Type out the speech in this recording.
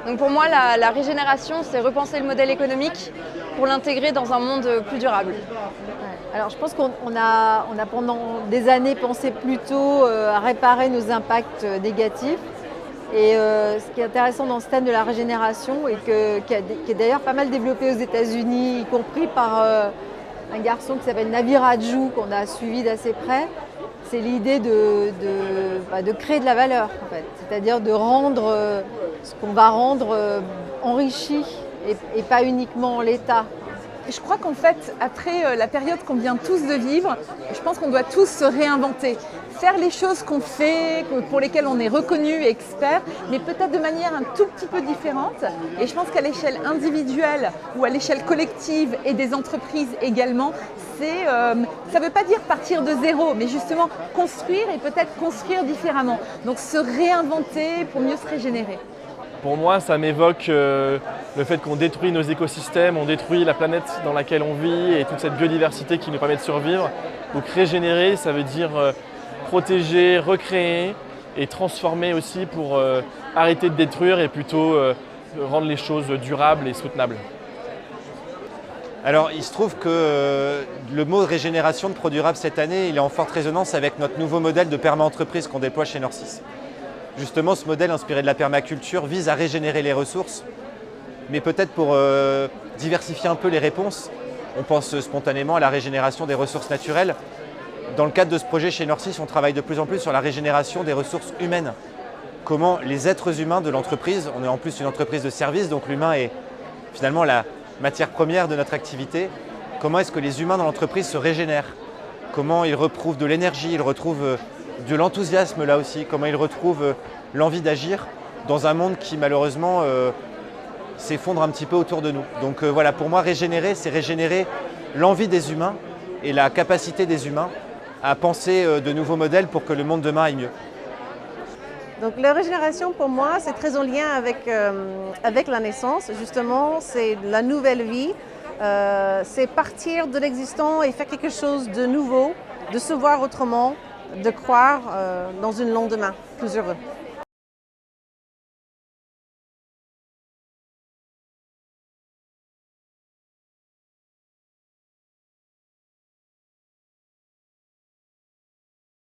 Donc pour moi, la régénération, c'est repenser le modèle économique pour l'intégrer dans un monde plus durable. Alors je pense qu'on a pendant des années pensé plutôt à réparer nos impacts négatifs. Et ce qui est intéressant dans ce thème de la régénération, et qui est d'ailleurs pas mal développé aux États-Unis, y compris par un garçon qui s'appelle Navi Raju, qu'on a suivi d'assez près, c'est l'idée de créer de la valeur, en fait. C'est-à-dire de rendre ce qu'on va rendre enrichi et pas uniquement l'état. Je crois qu'en fait, après la période qu'on vient tous de vivre, je pense qu'on doit tous se réinventer. Faire les choses qu'on fait, pour lesquelles on est reconnu et expert, mais peut-être de manière un tout petit peu différente. Et je pense qu'à l'échelle individuelle ou à l'échelle collective et des entreprises également, ça ne veut pas dire partir de zéro, mais justement construire et peut-être construire différemment. Donc se réinventer pour mieux se régénérer. Pour moi, ça m'évoque le fait qu'on détruit nos écosystèmes, on détruit la planète dans laquelle on vit et toute cette biodiversité qui nous permet de survivre. Donc régénérer, ça veut dire protéger, recréer et transformer aussi pour arrêter de détruire et plutôt rendre les choses durables et soutenables. Alors il se trouve que le mot régénération de ProDurable cette année, il est en forte résonance avec notre nouveau modèle de perma-entreprise qu'on déploie chez Norcis. Justement, ce modèle inspiré de la permaculture vise à régénérer les ressources, mais peut-être pour diversifier un peu les réponses, on pense spontanément à la régénération des ressources naturelles. Dans le cadre de ce projet chez Norcis, on travaille de plus en plus sur la régénération des ressources humaines. Comment les êtres humains de l'entreprise, on est en plus une entreprise de service, donc l'humain est finalement la matière première de notre activité, comment est-ce que les humains dans l'entreprise se régénèrent? Comment ils retrouvent de l'énergie, ils retrouvent de l'enthousiasme là aussi, comment ils retrouvent l'envie d'agir dans un monde qui malheureusement s'effondre un petit peu autour de nous. Donc voilà, pour moi régénérer, c'est régénérer l'envie des humains et la capacité des humains à penser de nouveaux modèles pour que le monde demain aille mieux. Donc la régénération pour moi c'est très en lien avec la naissance, justement c'est la nouvelle vie, c'est partir de l'existant et faire quelque chose de nouveau, de se voir autrement, de croire dans un lendemain plus heureux.